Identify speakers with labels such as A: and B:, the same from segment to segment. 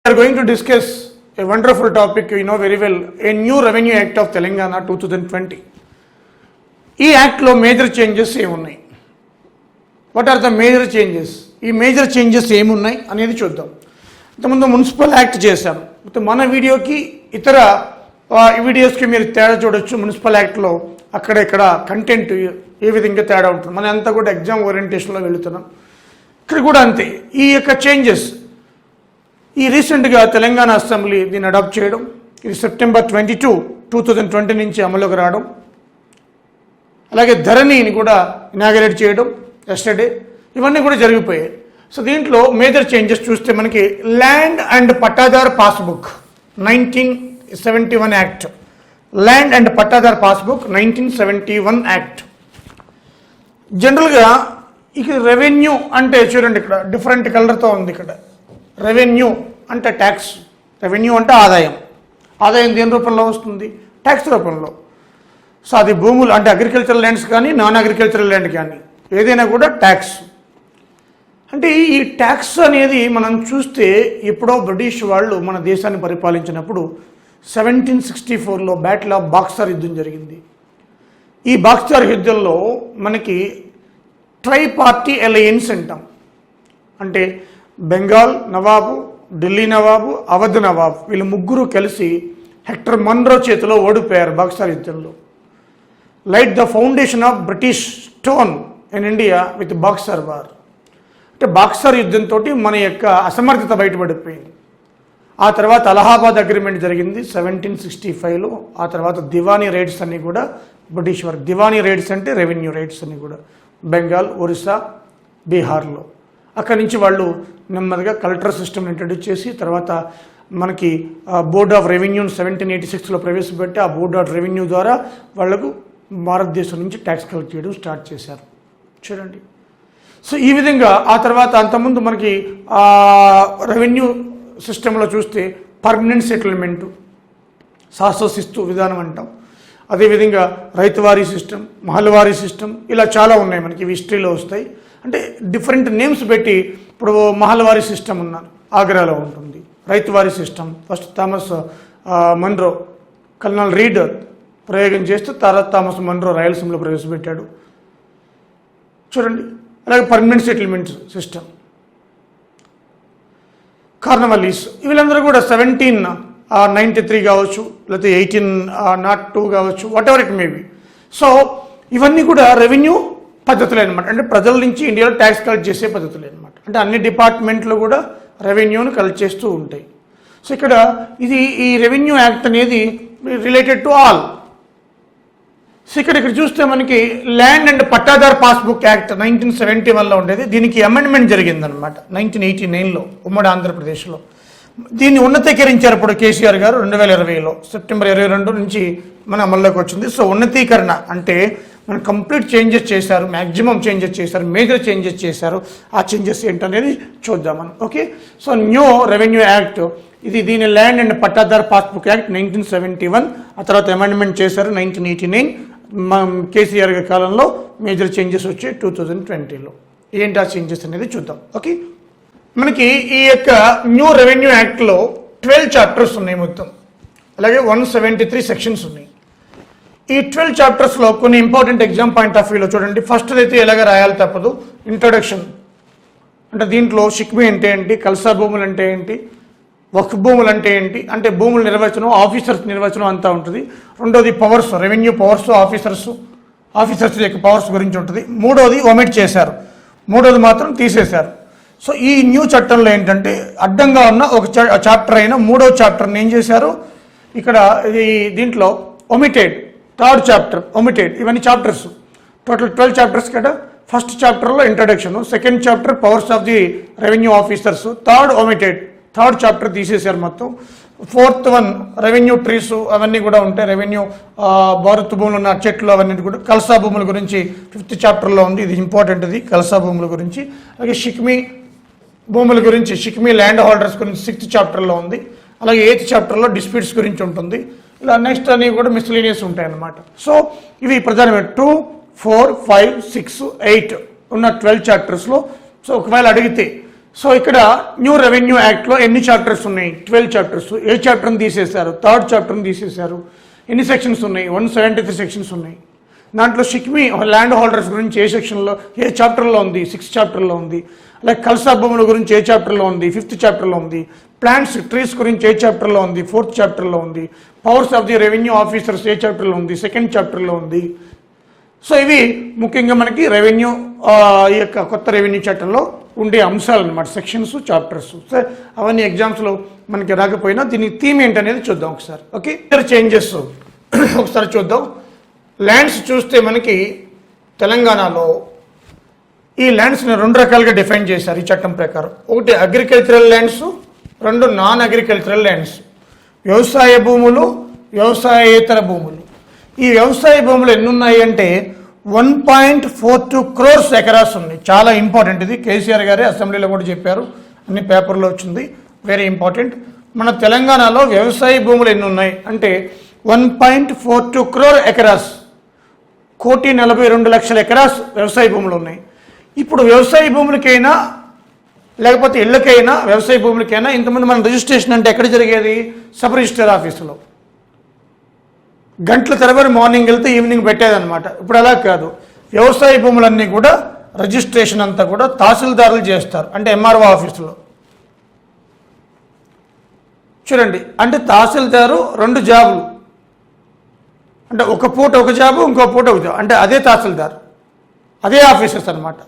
A: We are going to discuss a wonderful topic, you know very well, a new Revenue Act of Telangana 2020. ఈ యాక్ట్లో major changes ఏమున్నాయి, what are the major changes, ఈ major changes ఏమున్నాయి అనేది చూద్దాం. ఇంతకుముందు municipal act చేశాం, మన వీడియోకి ఇతర వీడియోస్కి మీరు తేడా చూడొచ్చు. మున్సిపల్ యాక్ట్లో అక్కడ ఇక్కడ కంటెంట్ ఏ విధంగా తేడా ఉంటుంది. మనం అంతా కూడా ఎగ్జామ్ ఓరియంటేషన్లో వెళుతున్నాం, ఇక్కడ కూడా అంతే. ఈ యొక్క చేంజెస్ ఈ రీసెంట్గా తెలంగాణ అసెంబ్లీ దీన్ని అడాప్ట్ చేయడం, ఇది సెప్టెంబర్ 22, 2020 నుంచి అమలులోకి రావడం, అలాగే ధరణిని కూడా ఇనాగరేట్ చేయడం ఎస్టర్డే, ఇవన్నీ కూడా జరిగిపోయాయి. సో దీంట్లో మేజర్ చేంజెస్ చూస్తే మనకి land and pattadar passbook 1971 act, land and pattadar passbook 1971 act. జనరల్గా ఇక రెవెన్యూ అంటే చూడండి, ఇక్కడ డిఫరెంట్ కలర్తో ఉంది. ఇక్కడ రెవెన్యూ అంటే ట్యాక్స్, రెవెన్యూ అంటే ఆదాయం. ఆదాయం దేని రూపంలో వస్తుంది? ట్యాక్స్ రూపంలో. సో అది భూములు అంటే అగ్రికల్చరల్ ల్యాండ్స్ కానీ నాన్ అగ్రికల్చరల్ ల్యాండ్ కానీ ఏదైనా కూడా ట్యాక్స్. అంటే ఈ ట్యాక్స్ అనేది మనం చూస్తే ఎప్పుడో బ్రిటిష్ వాళ్ళు మన దేశాన్ని పరిపాలించినప్పుడు 1764లో బ్యాటిల్ ఆఫ్ బాక్సర్ యుద్ధం జరిగింది. ఈ బాక్సర్ యుద్ధంలో మనకి ట్రై పార్టీ అలయన్స్ అంటాం. అంటే బెంగాల్ నవాబు, ఢిల్లీ నవాబు, అవధ్ నవాబు వీళ్ళు ముగ్గురు కలిసి హెక్టర్ మన్రో చేతిలో ఓడిపోయారు బాక్సర్ యుద్ధంలో. Light the foundation of British stone in India with boxer war. అంటే బాక్సర్ యుద్ధంతో మన యొక్క అసమర్థత బయటపడిపోయింది. ఆ తర్వాత అలహాబాద్ అగ్రిమెంట్ జరిగింది 1765లో. ఆ తర్వాత దివానీ రైట్స్ అన్నీ కూడా బ్రిటిష్ వారు. దివానీ రైట్స్ అంటే రెవెన్యూ రైట్స్ అన్నీ కూడా బెంగాల్, ఒరిస్సా, బీహార్లో. అక్కడి నుంచి వాళ్ళు నెమ్మదిగా కలెక్టర్ సిస్టమ్ని ఇంట్రడ్యూస్ చేసి తర్వాత మనకి బోర్డ్ ఆఫ్ రెవెన్యూని 1786లో ప్రవేశపెట్టి ఆ బోర్డ్ ఆఫ్ రెవెన్యూ ద్వారా వాళ్లకు భారతదేశం నుంచి ట్యాక్స్ కలెక్ట్ చేయడం స్టార్ట్ చేశారు. చూడండి, సో ఈ విధంగా ఆ తర్వాత అంతకుముందు మనకి రెవెన్యూ సిస్టంలో చూస్తే పర్మనెంట్ సెటిల్మెంటు, శాశ్వతశిస్తు విధానం అంటాం. అదేవిధంగా రైతువారీ సిస్టమ్, మహల్వారీ సిస్టమ్, ఇలా చాలా ఉన్నాయి మనకి హిస్టరీలో వస్తాయి. అంటే డిఫరెంట్ నేమ్స్ పెట్టి ఇప్పుడు మహల్వారీ సిస్టమ్ ఉన్నారు, ఆగ్రాలో ఉంటుంది. Ryotwari system first Thomas Munro, colonel Read ప్రయోగం చేస్తూ తర్వాత థామస్ మన్రో రాయలసీమలో ప్రవేశపెట్టాడు. చూడండి, అలాగే పర్మనెంట్ సెటిల్మెంట్ సిస్టమ్, కార్నవాలీస్, వీళ్ళందరూ కూడా 1793 కావచ్చు, లేకపోతే 1802 కావచ్చు, what ever it maybe. So ఇవన్నీ కూడా రెవెన్యూ పద్ధతులే అనమాట. అంటే ప్రజల నుంచి ఇండియాలో ట్యాక్స్ కలెక్ట్ చేసే పద్ధతులే అనమాట. అంటే అన్ని డిపార్ట్మెంట్లు కూడా రెవెన్యూని కలెక్ట్ చేస్తూ ఉంటాయి. సో ఇక్కడ ఈ రెవెన్యూ యాక్ట్ అనేది రిలేటెడ్ టు ఆల్. సో ఇక్కడ చూస్తే మనకి land and pattadar passbook act 1971లో ఉండేది. దీనికి అమెండ్మెంట్ జరిగిందనమాట 1989లో ఉమ్మడి ఆంధ్రప్రదేశ్లో. దీన్ని ఉన్నతీకరించారు ఇప్పుడు కేసీఆర్ గారు 2020లో సెప్టెంబర్ 22 నుంచి మన అమల్లోకి వచ్చింది. సో ఉన్నతీకరణ అంటే మనం కంప్లీట్ చేంజెస్ చేశారు, మ్యాక్సిమం చేంజెస్ చేశారు, మేజర్ చేంజెస్ చేశారు. ఆ చేంజెస్ ఏంటనేది చూద్దాం మనం. Okay, so new revenue act ఇది, దీని land and pattadar passbook act 1971. ఆ తర్వాత అమెండ్మెంట్ చేశారు 1989. కేసీఆర్ గారి కాలంలో మేజర్ చేంజెస్ వచ్చాయి 2020లో. ఏంటి ఆ చేంజెస్ అనేది చూద్దాం. ఓకే, మనకి ఈ యొక్క న్యూ రెవెన్యూ యాక్ట్లో 12 చాప్టర్స్ ఉన్నాయి మొత్తం, అలాగే 173 సెక్షన్స్ ఉన్నాయి. ఈ 12 చాప్టర్స్లో కొన్ని ఇంపార్టెంట్ ఎగ్జామ్ పాయింట్ ఆఫ్ వ్యూలో చూడండి. ఫస్ట్ అయితే ఎలాగ రాయాలి తప్పదు, ఇంట్రొడక్షన్. అంటే దీంట్లో షిక్మీ అంటే ఏంటి, కల్సా భూములు అంటే ఏంటి, వక్ఫ్ భూములు అంటే ఏంటి, అంటే భూముల నిర్వచనం, ఆఫీసర్స్ నిర్వచనం అంతా ఉంటుంది. రెండోది పవర్స్, రెవెన్యూ పవర్స్, ఆఫీసర్స్ యొక్క పవర్స్ గురించి ఉంటుంది. మూడోది ఒమిట్ చేశారు, మూడోది మాత్రం తీసేశారు. సో ఈ న్యూ చట్టంలో ఏంటంటే అడ్డంగా ఉన్న ఒక చాప్టర్ అయిన మూడో చాప్టర్ని ఏం చేశారు, ఇక్కడ దీంట్లో ఒమిటెడ్, థర్డ్ చాప్టర్ ఒమిటెడ్, ఇవన్నీ చాప్టర్స్ టోటల్ 12 చాప్టర్స్ కదా. ఫస్ట్ చాప్టర్లో introduction, second chapter powers of the revenue officers, third omitted, third chapter తీసేశారు మొత్తం. ఫోర్త్ వన్ రెవెన్యూ ట్రీస్ అవన్నీ కూడా ఉంటాయి, రెవెన్యూ భారత్ భూములు ఉన్న చెట్లు అవన్నీ కూడా. కల్సా భూముల గురించి 5th చాప్టర్లో ఉంది, ఇది ఇంపార్టెంట్, ఇది కల్సా భూముల గురించి. అలాగే షిక్మీ భూముల గురించి, షిక్మీ ల్యాండ్ హోల్డర్స్ గురించి 6th చాప్టర్లో ఉంది. అలాగే 8th చాప్టర్లో డిస్ప్యూట్స్ గురించి ఉంటుంది. ఇలా నెక్స్ట్ అన్నీ కూడా మిస్లీనియస్ ఉంటాయి అన్నమాట. సో ఇవి ప్రధానమైన 2, 4, 5, 6, 8 ఉన్న 12 చాప్టర్స్లో. సో ఒకవేళ అడిగితే సో ఇక్కడ న్యూ రెవెన్యూ యాక్ట్లో ఎన్ని చాప్టర్స్ ఉన్నాయి? 12 చాప్టర్స్. ఏ చాప్టర్ని తీసేశారు? 3rd చాప్టర్ని తీసేశారు. ఎన్ని సెక్షన్స్ ఉన్నాయి? 173 సెక్షన్స్ ఉన్నాయి. దాంట్లో షిక్మీ ల్యాండ్ హోల్డర్స్ గురించి ఏ సెక్షన్లో ఏ చాప్టర్లో ఉంది? 6th చాప్టర్లో ఉంది. అలాగే కల్సా భూముల గురించి ఏ చాప్టర్లో ఉంది? 5th చాప్టర్లో ఉంది. ప్లాంట్స్ ట్రీస్ గురించి ఏ చాప్టర్లో ఉంది? 4th చాప్టర్లో ఉంది. Powers of the revenue officers ఏ చాప్టర్లో ఉంది? 2nd చాప్టర్లో ఉంది. సో ఇవి ముఖ్యంగా మనకి రెవెన్యూ ఈ యొక్క కొత్త రెవెన్యూ చట్టంలో ఉండే అంశాలు అన్నమాట, సెక్షన్స్, చాప్టర్స్. సో అవన్నీ ఎగ్జామ్స్లో మనకి రాకపోయినా దీని థీమ్ ఏంటనేది చూద్దాం ఒకసారి. ఓకే, చేంజెస్ ఒకసారి చూద్దాం. ల్యాండ్స్ చూస్తే మనకి తెలంగాణలో ఈ ల్యాండ్స్ని 2 రకాలుగా డిఫైన్ చేశారు ఈ చట్టం ప్రకారం. ఒకటి agricultural lands, 2 non agricultural lands. వ్యవసాయ భూములు, వ్యవసాయేతర భూములు. ఈ వ్యవసాయ భూములు ఎన్ని ఉన్నాయి అంటే 1.42 crores ఎకరాస్ ఉన్నాయి. చాలా ఇంపార్టెంట్ ఇది. కేసీఆర్ గారే అసెంబ్లీలో కూడా చెప్పారు, అన్ని పేపర్లో వచ్చింది, వెరీ ఇంపార్టెంట్. మన తెలంగాణలో వ్యవసాయ భూములు ఎన్ని ఉన్నాయి అంటే 1.42 crore ఎకరాస్, 1,42,00,000 ఎకరాస్ వ్యవసాయ భూములు ఉన్నాయి. ఇప్పుడు వ్యవసాయ భూములకైనా లేకపోతే ఇళ్ళకైనా వ్యవసాయ భూములకైనా ఇంతకుముందు మన రిజిస్ట్రేషన్ అంటే ఎక్కడ జరిగేది? సబ్ రిజిస్టర్ ఆఫీసులో గంటల తరబడి మార్నింగ్ వెళ్తే ఈవినింగ్ పెట్టేదన్నమాట. ఇప్పుడు అలా కాదు. వ్యవసాయ భూములన్నీ కూడా రిజిస్ట్రేషన్ అంతా కూడా తహసీల్దారులు చేస్తారు, అంటే ఎంఆర్ఓ ఆఫీసులో. చూడండి, అంటే తహసీల్దారు 2 జాబులు, అంటే ఒక పూట ఒక జాబు, ఇంకో పూట ఒక జాబు, అంటే అదే తహసీల్దార్, అదే ఆఫీసర్స్ అనమాట.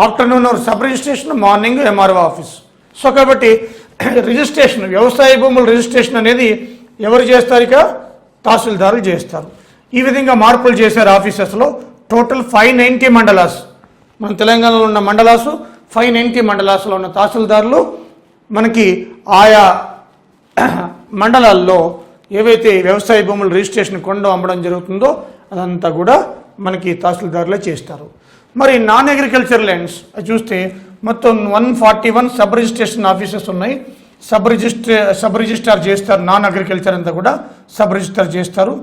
A: Afternoon sub registration, morning MRO office. So కాబట్టి రిజిస్ట్రేషన్, వ్యవసాయ భూముల రిజిస్ట్రేషన్ అనేది ఎవరు చేస్తారు? ఇక తహసీల్దారులు చేస్తారు. ఈ విధంగా మార్పులు చేశారు ఆఫీసెస్లో. టోటల్ 590 మండలాస్, మన తెలంగాణలో ఉన్న మండలాసు 590 మండలాస్లో ఉన్న తహసీల్దారులు మనకి ఆయా మండలాల్లో ఏవైతే వ్యవసాయ భూముల రిజిస్ట్రేషన్ కొనడం అమ్మడం జరుగుతుందో అదంతా కూడా మనకి తహసీల్దారులే చేస్తారు. మరి నాన్ అగ్రికల్చర్ ల్యాండ్స్ చూస్తే మొత్తం 141 సబ్ రిజిస్ట్రేషన్ ఆఫీసెస్ ఉన్నాయి. సబ్ రిజిస్ట్రార్ చేస్తారు. నాన్ అగ్రికల్చర్ అంతా కూడా సబ్ రిజిస్టర్ చేస్తారు.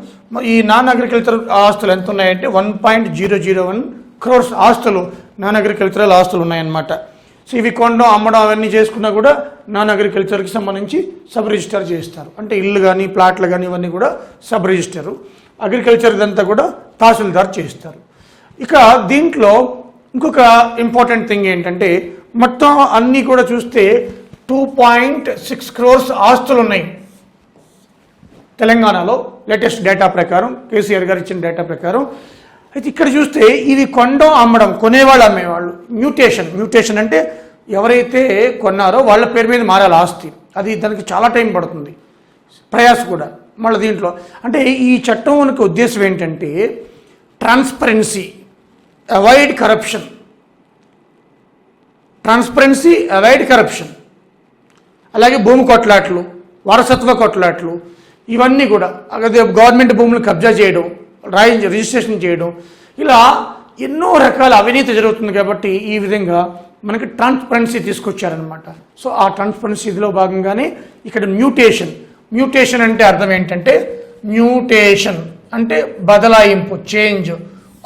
A: ఈ నాన్ అగ్రికల్చర్ ఆస్తులు ఎంత ఉన్నాయంటే 1.001 crores ఆస్తులు, నాన్ అగ్రికల్చరల్ ఆస్తులు ఉన్నాయన్నమాట. సో ఇవి కొనడం అమ్మడం అవన్నీ చేసుకున్నా కూడా నాన్ అగ్రికల్చర్కి సంబంధించి సబ్ రిజిస్టర్ చేస్తారు. అంటే ఇల్లు కానీ ప్లాట్లు కానీ ఇవన్నీ కూడా సబ్ రిజిస్టరు. అగ్రికల్చర్ ఇదంతా కూడా తహసీల్దార్ చేస్తారు. ఇక దీంట్లో ఇంకొక ఇంపార్టెంట్ థింగ్ ఏంటంటే మొత్తం అన్నీ కూడా చూస్తే 2.6 crores ఆస్తులు ఉన్నాయి తెలంగాణలో లేటెస్ట్ డేటా ప్రకారం, కేసీఆర్ గారు ఇచ్చిన డేటా ప్రకారం. అయితే ఇక్కడ చూస్తే ఇవి కొనడం అమ్మడం, కొనేవాళ్ళు అమ్మేవాళ్ళు. మ్యూటేషన్ అంటే ఎవరైతే కొన్నారో వాళ్ళ పేరు మీద మారాలి ఆస్తి. అది దానికి చాలా టైం పడుతుంది, ప్రయాస కూడా. మళ్ళీ దీంట్లో అంటే ఈ చట్టం మనకు ఉద్దేశం ఏంటంటే transparency, avoid corruption. Transparency, avoid corruption. అలాగే భూమి కొట్లాట్లు, వారసత్వ కొట్లాట్లు, ఇవన్నీ కూడా అదే గవర్నమెంట్ భూములు కబ్జా చేయడం, రిజిస్ట్రేషన్ చేయడం, ఇలా ఎన్నో రకాల అవినీతి జరుగుతుంది. కాబట్టి ఈ విధంగా మనకి ట్రాన్స్పరెన్సీ తీసుకొచ్చారనమాట. సో ఆ ట్రాన్స్పరెన్సీలో భాగంగానే ఇక్కడ మ్యూటేషన్ అంటే అర్థం ఏంటంటే మ్యూటేషన్ అంటే బదలాయింపు, చేంజ్.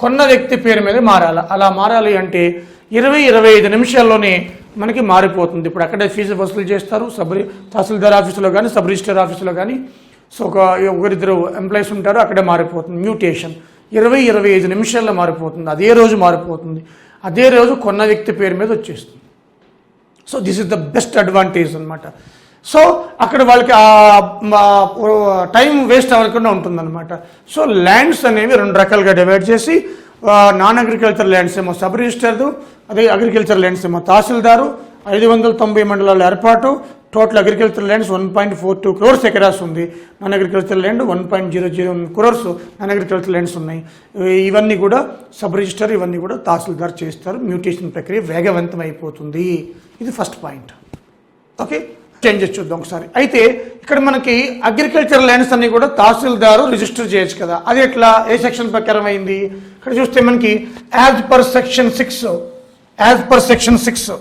A: కొన్న వ్యక్తి పేరు మీద మారాలి. అలా మారాలి అంటే 20-25 నిమిషాల్లోనే మనకి మారిపోతుంది. ఇప్పుడు అక్కడే ఫీజు వసూలు చేస్తారు, తహసీల్దార్ ఆఫీసులో కానీ సబ్ రిజిస్టర్ ఆఫీసులో కానీ. సో ఒకరిద్దరు ఎంప్లాయీస్ ఉంటారు, అక్కడే మారిపోతుంది. మ్యూటేషన్ 20-25 నిమిషాల్లో మారిపోతుంది. అదే రోజు మారిపోతుంది, అదే రోజు కొన్న వ్యక్తి పేరు మీద వచ్చేస్తుంది. So this is the best advantage అనమాట. సో అక్కడ వాళ్ళకి టైం వేస్ట్ అవ్వకుండా ఉంటుందన్నమాట. సో ల్యాండ్స్ అనేవి 2 రకాలుగా డివైడ్ చేసి నాన్ అగ్రికల్చర్ ల్యాండ్స్ ఏమో సబ్ రిజిస్టర్దు, అదే అగ్రికల్చర్ ల్యాండ్స్ ఏమో తహసీల్దారు, 590 మండలాల ఏర్పాటు. Total agriculture lands 1.42 crores acres ఉంది. Non agriculture land 1.001 crores non agriculture lands ఉన్నాయి. ఇవన్నీ కూడా సబ్ రిజిస్టర్, ఇవన్నీ కూడా తహసీల్దార్ చేస్తారు. మ్యూటేషన్ ప్రక్రియ వేగవంతం అయిపోతుంది. ఇది ఫస్ట్ పాయింట్. ఓకే, చేంజెస్ చూద్దాం ఒకసారి. అయితే ఇక్కడ మనకి అగ్రికల్చర్ ల్యాండ్స్ అన్ని కూడా తహసీల్దారు రిజిస్టర్ చేయొచ్చు కదా. అది ఎట్లా, ఏ సెక్షన్ ప్రకారం అయింది? ఇక్కడ చూస్తే మనకి as per section 6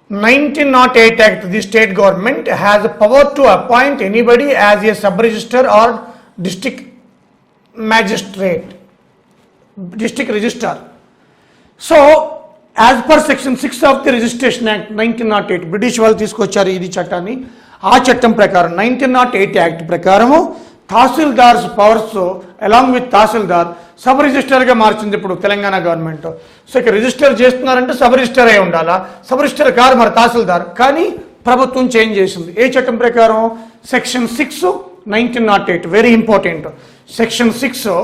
A: 1908 Act, the state government has a power to appoint anybody as a sub-register or district magistrate, district registrar. So as per section 6 of the registration act 1908, British వాళ్ళు తీసుకొచ్చారు ఈ చట్టాన్ని. ఆ చట్టం ప్రకారం 1908 యాక్ట్ ప్రకారము tahsildars powers along with tahsildar sub రిజిస్టర్గా మార్చింది ఇప్పుడు తెలంగాణ గవర్నమెంట్. సో ఇక రిజిస్టర్ చేస్తున్నారంటే సబ్ రిజిస్టర్ అయి ఉండాలా, సబ్ రిజిస్టర్ కాదు మరి తహసీల్దార్. కానీ ప్రభుత్వం చేంజ్ చేసింది. ఏ చట్టం ప్రకారం? Section 6 1908, very important. సెక్షన్ 6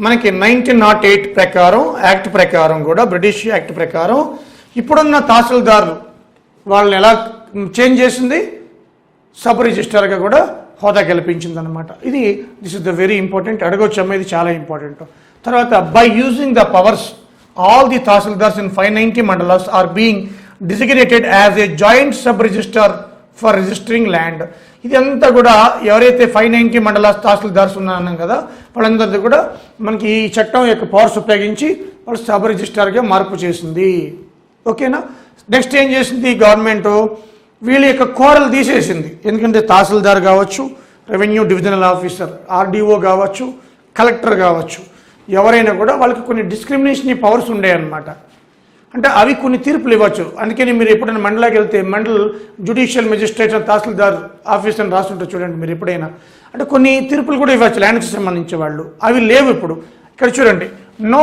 A: మనకి 1908 ప్రకారం, యాక్ట్ ప్రకారం కూడా, బ్రిటిష్ యాక్ట్ ప్రకారం ఇప్పుడున్న తహసీల్దార్లు వాళ్ళని ఎలా చేంజ్ చేసింది? సబ్ రిజిస్టర్గా కూడా హోదా కల్పించింది అనమాట. This is the very important. అడగొచ్చమ్మా, ఇది చాలా ఇంపార్టెంట్. తర్వాత by using the powers all the tahsildars in 590 mandals are being designated as a joint sub register for registering land. ఇదంతా కూడా ఎవరైతే 590 మండలాస్ తహసీల్దార్స్ ఉన్నారన్నాం కదా, వాళ్ళందరిది కూడా మనకి ఈ చట్టం యొక్క పవర్స్ ఉపయోగించి వాళ్ళు సబ్ రిజిస్టర్గా మార్పు చేసింది. ఓకేనా? నెక్స్ట్ ఏం చేసింది గవర్నమెంట్? వీళ్ళ యొక్క కోరలు తీసేసింది. ఎందుకంటే తహసీల్దార్ కావచ్చు, రెవెన్యూ డివిజనల్ ఆఫీసర్, ఆర్డీఓ కావచ్చు, కలెక్టర్ కావచ్చు, ఎవరైనా కూడా వాళ్ళకి కొన్ని డిస్క్రిమినేషన్ పవర్స్ ఉండేవన్నమాట. అంటే అవి కొన్ని తీర్పులు ఇవ్వచ్చు. అందుకని మీరు ఎప్పుడైనా మండలాకి వెళ్తే మండల్ జ్యుడిషియల్ మెజిస్ట్రేట్ తహసీల్దార్ ఆఫీస్ అని రాస్తుంటారు చూడండి మీరు ఎప్పుడైనా. అంటే కొన్ని తీర్పులు కూడా ఇవ్వచ్చు ల్యాండ్కి సంబంధించి వాళ్ళు. అవి లేవు ఇప్పుడు. ఇక్కడ చూడండి, no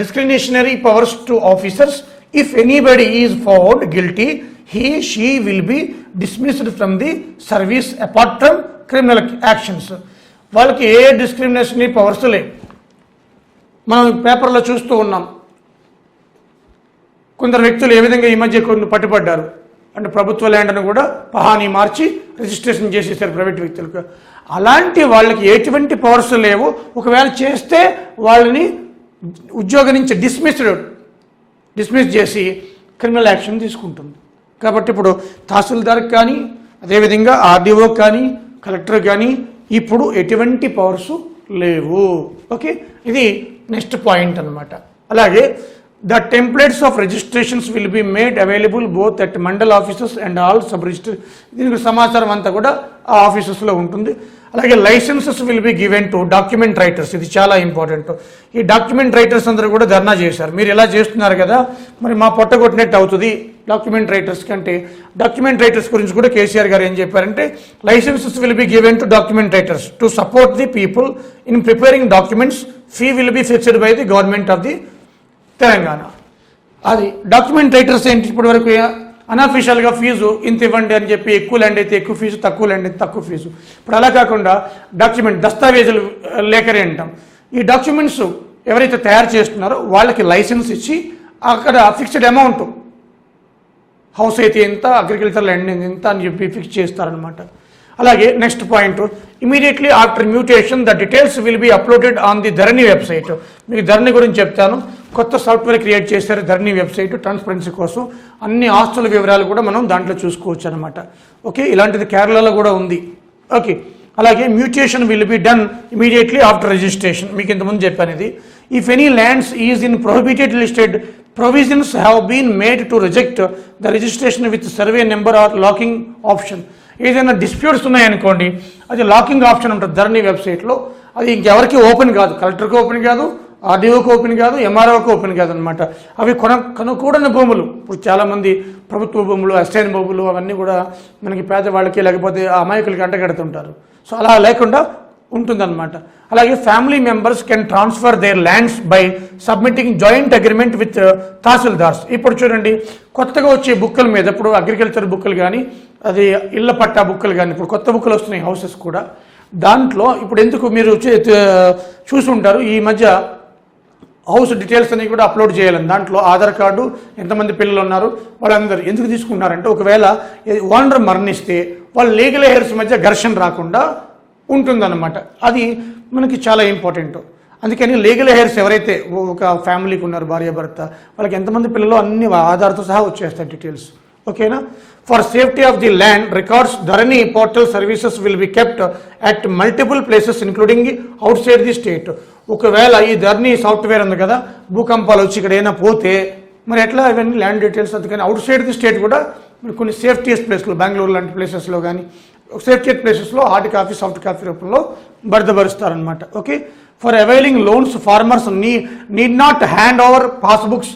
A: discriminationary powers to officers if anybody is found guilty she will be dismissed from the service apart from criminal actions. వాళ్ళకి ఏ డిస్క్రిమినేషన్ పవర్స్ లేవు. మనం పేపర్లో చూస్తూ ఉన్నాం కొందరు వ్యక్తులు ఏ విధంగా ఈ మధ్య కొన్ని పట్టుబడ్డారు. అంటే ప్రభుత్వ ల్యాండ్ను కూడా పహాని మార్చి రిజిస్ట్రేషన్ చేసేసారు ప్రైవేట్ వ్యక్తులకు. అలాంటి వాళ్ళకి ఎటువంటి పవర్స్ లేవు. ఒకవేళ చేస్తే వాళ్ళని ఉద్యోగం నుంచి డిస్మిస్ చేసి క్రిమినల్ యాక్షన్ తీసుకుంటుంది. కాబట్టి ఇప్పుడు తహసీల్దార్కి కానీ, అదేవిధంగా ఆర్డీఓకి కానీ, కలెక్టర్ కానీ ఇప్పుడు ఎటువంటి పవర్స్ లేవు. ఓకే, ఇది నెక్స్ట్ పాయింట్ అనమాట. అలాగే the templates of registrations will be made available both at mandal offices and all sub register. దీనికి సమాచారం అంతా కూడా ఆ ఆఫీసెస్లో ఉంటుంది. అలాగే licences will be given to document writers. ఇది చాలా ఇంపార్టెంట్. ఈ డాక్యుమెంట్ రైటర్స్ అందరూ కూడా ధర్నా చేశారు. మీరు ఎలా చేస్తున్నారు కదా, మరి మా పొట్టగొట్టినట్టు అవుతుంది డాక్యుమెంట్ రైటర్స్ కంటే. డాక్యుమెంట్ రైటర్స్ గురించి కూడా కేసీఆర్ గారు ఏం చెప్పారంటే, licences will be given to document writers to support the people in preparing documents. Fee will be fixed by the government of the Telangana. అది డాక్యుమెంట్ రైటర్స్ ఏంటి, ఇప్పటి వరకు అన్అఫీషియల్గా ఫీజు ఇంత ఇవ్వండి అని చెప్పి, ఎక్కువ ల్యాండ్ అయితే ఎక్కువ ఫీజు, తక్కువ ల్యాండ్ అయితే తక్కువ ఫీజు. ఇప్పుడు అలా కాకుండా దస్తావేజులు లేఖరి అంటాం. ఈ డాక్యుమెంట్స్ ఎవరైతే తయారు చేస్తున్నారో వాళ్ళకి లైసెన్స్ ఇచ్చి అక్కడ ఫిక్స్డ్ అమౌంట్, హౌస్ అయితే ఎంత, అగ్రికల్చర్ ల్యాండ్ ఎంత అని చెప్పి ఫిక్స్ చేస్తారనమాట. అలాగే next point, immediately after mutation the details will be uploaded on the Dharani website. మీకు ధరణి గురించి చెప్తాను. కొత్త సాఫ్ట్వేర్ క్రియేట్ చేశారు ధరణి వెబ్సైట్ ట్రాన్స్పరెన్సీ కోసం. అన్ని ఆస్తుల వివరాలు కూడా మనం దాంట్లో చూసుకోవచ్చు అనమాట. ఓకే, ఇలాంటిది కేరళలో కూడా ఉంది. ఓకే, అలాగే mutation will be done immediately after registration. మీకు ఇంతకుముందు చెప్పాను ఇది. If any lands is in prohibited listed provisions have been made to reject the registration with survey number or locking option. ఏదైనా డిస్ప్యూట్స్ ఉన్నాయనుకోండి, అది లాకింగ్ ఆప్షన్ ఉంటుంది ధరణి వెబ్సైట్లో. అది ఇంకెవరికి ఓపెన్ కాదు, కలెక్టర్కి ఓపెన్ కాదు, ఆర్డీఓకి ఓపెన్ కాదు, ఎంఆర్ఓకి ఓపెన్ కాదు అనమాట. అవి కొనకూడని భూములు. ఇప్పుడు చాలామంది ప్రభుత్వ భూములు, అసైన్ భూములు అవన్నీ కూడా మనకి పేదవాళ్ళకి లేకపోతే అమాయకులకి అంటగడుతుంటారు. సో అలా లేకుండా ఉంటుందన్నమాట. అలాగే family members can transfer there lands by submitting joint agreement with tahsildars. ఇప్పుడు చూడండి, కొత్తగా వచ్చే బుక్కుల మీద, ఇప్పుడు అగ్రికల్చర్ బుక్కులు కానీ, అది ఇళ్ల పట్టా బుక్కులు కానీ, ఇప్పుడు కొత్త బుక్కులు వస్తున్నాయి హౌసెస్ కూడా. దాంట్లో ఇప్పుడు ఎందుకు మీరు చూసి ఉంటారు, ఈ మధ్య హౌస్ డీటెయిల్స్ అన్ని కూడా అప్లోడ్ చేయాలని. దాంట్లో ఆధార్ కార్డు, ఎంతమంది పిల్లలు ఉన్నారు, వాళ్ళందరూ ఎందుకు తీసుకుంటున్నారంటే, ఒకవేళ ఓనర్ మరణిస్తే వాళ్ళ లీగల్ హెయిర్స్ మధ్య ఘర్షణ రాకుండా ఉంటుందన్నమాట. అది మనకి చాలా ఇంపార్టెంట్. అందుకని లీగల్ హెయిర్స్ ఎవరైతే ఒక ఫ్యామిలీకి ఉన్నారు, భార్య భర్త, వాళ్ళకి ఎంతమంది పిల్లలు అన్ని ఆధార్తో సహా వచ్చేస్తాయి డీటెయిల్స్. ఓకేనా? For safety of the land records Dharani portal services will be kept at multiple places including out side the state. ఒకవేళ ఈ ధరణి సాఫ్ట్వేర్ ఉంది కదా, భూకంపాలు వచ్చి ఇక్కడ ఏమైనా పోతే మరి ఎట్లా ఇవన్నీ ల్యాండ్ డీటెయిల్స్. అందుకని అవుట్ సైడ్ ది స్టేట్ కూడా కొన్ని సేఫ్టీయస్ ప్లేస్లో, బెంగళూరు లాంటి ప్లేసెస్లో కానీ సేఫ్టీ ప్లేసెస్లో హార్డ్ కాపీ, సాఫ్ట్ కాపీ రూపంలో భద్రపరుస్తారనమాట. Okay, for availing loans farmers need not hand over passbooks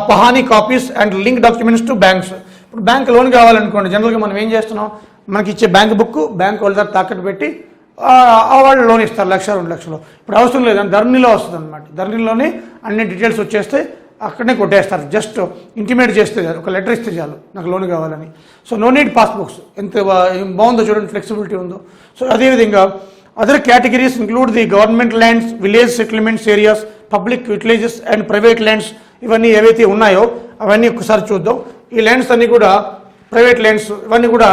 A: pahani copies and link documents to banks. ఇప్పుడు బ్యాంక్ లోన్ కావాలనుకోండి, జనరల్గా మనం ఏం చేస్తున్నాం, మనకి ఇచ్చే బ్యాంక్ బుక్ బ్యాంక్ వాళ్ళ దగ్గర తాకట్టు పెట్టి వాళ్ళు లోన్ ఇస్తారు 1,00,000 2,00,000. ఇప్పుడు అవసరం లేదని ధరణిలో వస్తుంది అనమాట. ధరణిలోనే అన్ని డీటెయిల్స్ వచ్చేస్తే అక్కడనే కొట్టేస్తారు. జస్ట్ ఇంటిమేట్ చేస్తే చాలు, ఒక లెటర్ ఇస్తే చాలు నాకు లోన్ కావాలని. So no need passbooks. ఎంత బాగుందో చూడండి, ఫ్లెక్సిబిలిటీ ఉందో. సో అదేవిధంగా other categories include the government lands, village settlements areas, public utilises and private lands. ఇవన్నీ ఏవైతే ఉన్నాయో అవన్నీ ఒకసారి చూద్దాం. ఈ ల్యాండ్స్ అన్నీ కూడా ప్రైవేట్ ల్యాండ్స్, ఇవన్నీ కూడా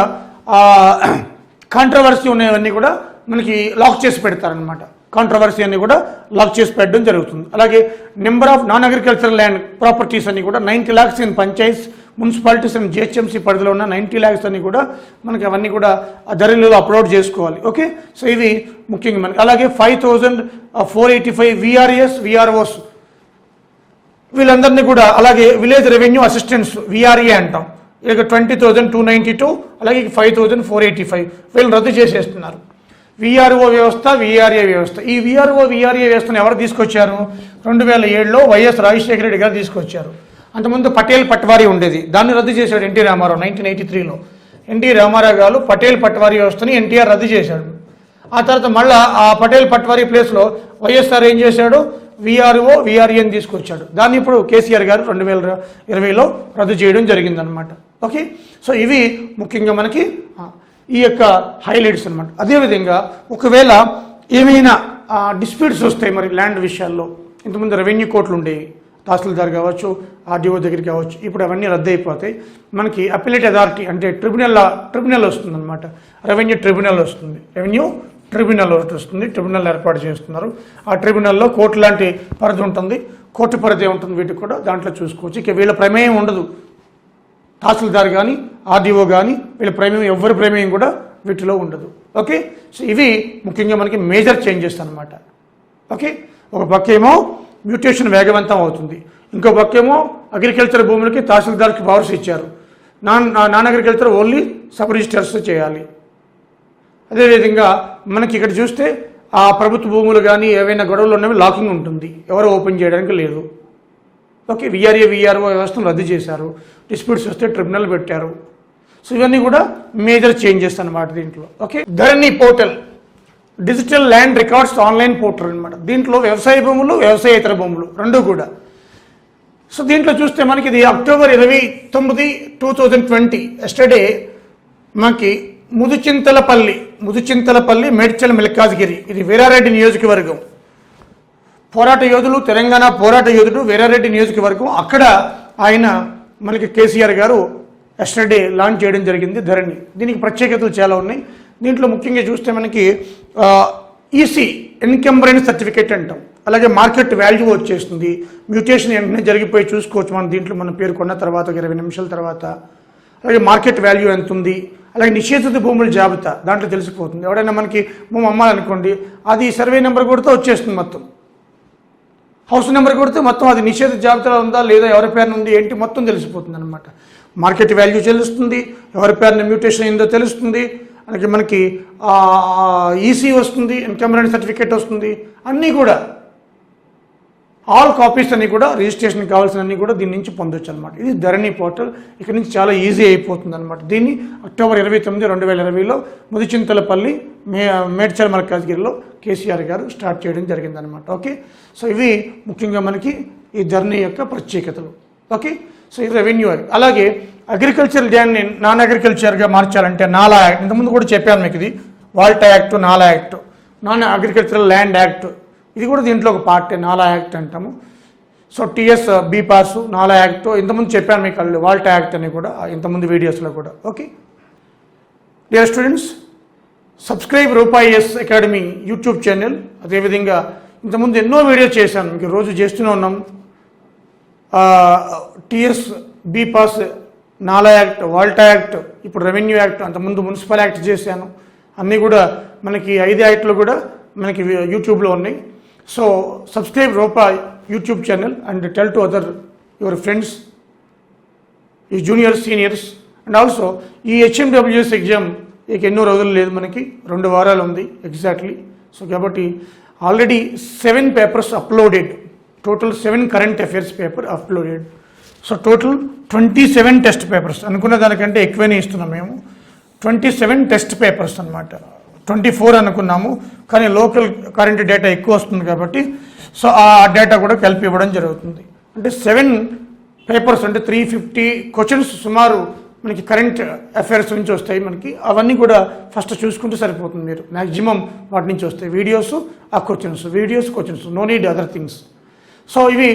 A: కాంట్రవర్సీ ఉన్నవన్నీ కూడా మనకి లాక్ చేసి పెడతారనమాట. కాంట్రవర్సీ అన్ని కూడా లాక్ చేసి పెట్టడం జరుగుతుంది. అలాగే number of non agricultural land properties అన్ని కూడా 90 lakhs in panchayats, municipalities and GHMC పరిధిలో ఉన్న 90 lakhs అన్ని కూడా మనకి అవన్నీ కూడా ధరణిలో అప్లోడ్ చేసుకోవాలి. ఓకే, సో ఇవి ముఖ్యంగా మనకి. అలాగే 5,485 విఆర్ఏస్, విఆర్ఓస్ వీళ్ళందరినీ కూడా, అలాగే విలేజ్ రెవెన్యూ అసిస్టెంట్స్ విఆర్ఏ అంటాం, ఇక 20,292, అలాగే 5,485 వీళ్ళని రద్దు చేసేస్తున్నారు. విఆర్ఓ వ్యవస్థ, విఆర్ఏ వ్యవస్థ. ఈ విఆర్ఓ విఆర్ఏ వ్యవస్థను ఎవరు తీసుకొచ్చారు? 2007లో వైఎస్ రాజశేఖర రెడ్డి గారు తీసుకొచ్చారు. అంతకుముందు పటేల్ పట్వారీ ఉండేది, దాన్ని రద్దు చేశాడు ఎన్టీ రామారావు 1983లో. ఎన్టీ రామారావు గారు పటేల్ పట్వారీ వ్యవస్థని ఎన్టీఆర్ రద్దు చేశాడు. ఆ తర్వాత మళ్ళీ ఆ పటేల్ పట్వారీ ప్లేస్లో వైఎస్ఆర్ ఏం చేశాడు? విఆర్ఓ విఆర్ఏని తీసుకొచ్చాడు. దాన్ని ఇప్పుడు కేసీఆర్ గారు 2020లో రద్దు చేయడం జరిగిందనమాట. ఓకే, సో ఇవి ముఖ్యంగా మనకి ఈ యొక్క హైలైట్స్ అనమాట. అదేవిధంగా ఒకవేళ ఏమైనా డిస్ప్యూట్స్ వస్తాయి మరి ల్యాండ్ విషయాల్లో, ఇంతకుముందు రెవెన్యూ కోర్టులు ఉండేవి, తహసీల్దార్ కావచ్చు, ఆర్డీఓ దగ్గరికి కావచ్చు, ఇప్పుడు అవన్నీ రద్దు అయిపోతాయి. మనకి అపిలేట్ అథారిటీ అంటే ట్రిబ్యునల్ వస్తుందన్నమాట. రెవెన్యూ ట్రిబ్యునల్ వస్తుంది, రెవెన్యూ ట్రిబ్యునల్ వస్తుంది. ట్రిబ్యునల్ ఏర్పాటు చేస్తున్నారు. ఆ ట్రిబ్యునల్లో కోర్టు లాంటి పరిధి ఉంటుంది, కోర్టు పరిధి ఉంటుంది. వీటికి కూడా దాంట్లో చూసుకోవచ్చు. ఇక వీళ్ళ ప్రమేయం ఉండదు, తహసీల్దార్ కానీ ఆర్డీఓ కానీ వీళ్ళ ప్రమేయం, ఎవరి ప్రమేయం కూడా వీటిలో ఉండదు. ఓకే, సో ఇవి ముఖ్యంగా మనకి మేజర్ చేంజెస్ అనమాట. ఓకే, ఒక పక్కేమో మ్యూటేషన్ వేగవంతం అవుతుంది, ఇంకో పక్కేమో అగ్రికల్చర్ భూములకి తహసీల్దార్కి పవర్స్ ఇచ్చారు. Non agriculture only sub registers చేయాలి. అదేవిధంగా మనకి ఇక్కడ చూస్తే ఆ ప్రభుత్వ భూములు కానీ ఏవైనా గొడవలు ఉన్నవి లాకింగ్ ఉంటుంది, ఎవరు ఓపెన్ చేయడానికి లేదు. ఓకే, విఆర్ఏ విఆర్ఓ వ్యవస్థను రద్దు చేశారు. డిస్ప్యూట్స్ వస్తే ట్రిబ్యునల్ పెట్టారు. సో ఇవన్నీ కూడా మేజర్ చేంజెస్ అనమాట దీంట్లో. Okay, Dharani portal digital land records online portal అనమాట. దీంట్లో వ్యవసాయ భూములు, వ్యవసాయేతర భూములు రెండు కూడా. సో దీంట్లో చూస్తే మనకి ఇది అక్టోబర్ 29, 2020 ఎస్టర్డే మనకి ముదుచింతలపల్లి మేడ్చల్ మల్కాజ్గిరి, ఇది వీరారెడ్డి నియోజకవర్గం. పోరాట యోధులు, తెలంగాణ పోరాట యోధుడు వీరారెడ్డి నియోజకవర్గం. అక్కడ ఆయన మనకి కేసీఆర్ గారు ఎస్టర్డే లాంచ్ చేయడం జరిగింది ధరణి. దీనికి ప్రత్యేకతలు చాలా ఉన్నాయి. దీంట్లో ముఖ్యంగా చూస్తే మనకి ఈసీ ఎన్కంబరెన్స్ సర్టిఫికేట్ అంటాం, అలాగే మార్కెట్ వాల్యూ వచ్చేస్తుంది. మ్యూటేషన్ వెంటనే జరిగిపోయి చూసుకోవచ్చు మనం దీంట్లో, మనం పేర్కొన్న తర్వాత 20 నిమిషాల తర్వాత. అలాగే మార్కెట్ వాల్యూ ఎంత ఉంది, అలాగే నిషేధిత భూముల జాబితా దాంట్లో తెలిసిపోతుంది. ఎవడైనా మనకి భూమి అమ్మాలనుకోండి, అది సర్వే నెంబర్ కొడితే వచ్చేస్తుంది, మొత్తం హౌస్ నెంబర్ కొడితే మొత్తం అది నిషేధ జాబితాలో ఉందా లేదా, ఎవరి పేరున ఉంది ఏంటి మొత్తం తెలిసిపోతుంది అనమాట. మార్కెట్ వాల్యూ తెలుస్తుంది, ఎవరి పేరున మ్యూటేషన్ అయిందో తెలుస్తుంది, అలాగే మనకి ఈసీ వస్తుంది, ఎన్కంబరెన్స్ సర్టిఫికేట్ వస్తుంది. అన్నీ కూడా ఆల్ కాపీస్ అన్నీ కూడా రిజిస్ట్రేషన్ కావాల్సిన అన్నీ కూడా దీని నుంచి పొందొచ్చు అనమాట. ఇది ధరణి పోర్టల్. ఇక్కడ నుంచి చాలా ఈజీ అయిపోతుంది అనమాట. దీన్ని అక్టోబర్ 29, 2020లో ముదిచింతలపల్లి మేడ్చల్ మల్కాజ్గిరిలో కేసీఆర్ గారు స్టార్ట్ చేయడం జరిగిందనమాట. ఓకే, సో ఇవి ముఖ్యంగా మనకి ఈ ధరణి యొక్క ప్రత్యేకతలు. ఓకే, సో ఇది రెవెన్యూ. అలాగే అగ్రికల్చర్ ల్యాండ్ని నాన్ అగ్రికల్చర్గా మార్చాలంటే నాలా యాక్ట్, ఇంతకుముందు కూడా చెప్పాను మీకు, ఇది వాల్టా యాక్ట్, నాలా act, non agricultural land act, ఇది కూడా దీంట్లో ఒక పార్ట్, నాలా యాక్ట్ అంటాము. సో టీఎస్ బీపాస్, నాలా యాక్ట్ ఇంతకుముందు చెప్పాను మీకు, వాల్టా యాక్ట్ అని కూడా ఇంతకుముందు వీడియోస్లో కూడా. ఓకే, డియర్ స్టూడెంట్స్, సబ్స్క్రైబ్ రూపాయిఎస్ అకాడమీ యూట్యూబ్ ఛానల్. అదేవిధంగా ఇంతకుముందు ఎన్నో వీడియోస్ చేశాను, మీకు రోజు చేస్తూనే ఉన్నాం. టీఎస్ బీపాస్, నాలా యాక్ట్, వాల్టా యాక్ట్, ఇప్పుడు రెవెన్యూ యాక్ట్, అంతకుముందు మున్సిపల్ యాక్ట్ చేశాను. అన్నీ కూడా మనకి 5 యాక్ట్లు కూడా మనకి యూట్యూబ్లో ఉన్నాయి. So subscribe Roopa YouTube channel and tell to other your friends, ఈ జూనియర్స్, సీనియర్స్. అండ్ ఆల్సో ఈ HMWS ఎగ్జామ్ ఇక ఎన్నో రోజులు లేదు, మనకి 2 వారాలు ఉంది ఎగ్జాక్ట్లీ. సో కాబట్టి already 7 papers uploaded, total 7 current affairs paper uploaded. So total 27 test papers, అనుకున్న దానికంటే ఎక్కువనే ఇస్తున్నాం మేము. 27 టెస్ట్ పేపర్స్ అనమాట. 24 అనుకున్నాము, కానీ లోకల్ కరెంట్ డేటా ఎక్కువ వస్తుంది కాబట్టి సో ఆ డేటా కూడా కలిపి ఇవ్వడం జరుగుతుంది. అంటే 7 పేపర్స్ అంటే 350 క్వశ్చన్స్ సుమారు మనకి కరెంట్ అఫైర్స్ నుంచి వస్తాయి మనకి. అవన్నీ కూడా ఫస్ట్ చూసుకుంటే సరిపోతుంది. మీరు మ్యాక్సిమం వాటి నుంచి వస్తాయి వీడియోస్, ఆ questions, videos, questions, no need other things. So ఇవి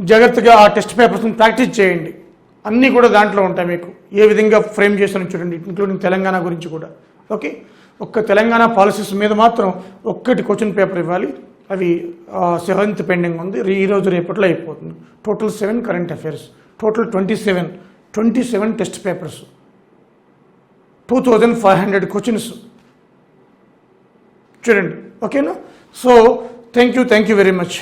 A: జాగ్రత్తగా ఆ టెస్ట్ పేపర్స్ని ప్రాక్టీస్ చేయండి. అన్నీ కూడా దాంట్లో ఉంటాయి మీకు. ఏ విధంగా ఫ్రేమ్ చేస్తానో చూడండి, ఇంక్లూడింగ్ తెలంగాణ గురించి కూడా. ఓకే, ఒక్క తెలంగాణ పాలసీస్ మీద మాత్రం ఒక్కటి క్వశ్చన్ పేపర్ ఇవ్వాలి. అవి 7th పెండింగ్ ఉంది, ఈరోజు రేపట్లో అయిపోతుంది. Total 7 current affairs, total 27 test papers, 2500 questions చూడండి. ఓకేనా? So thank you very much.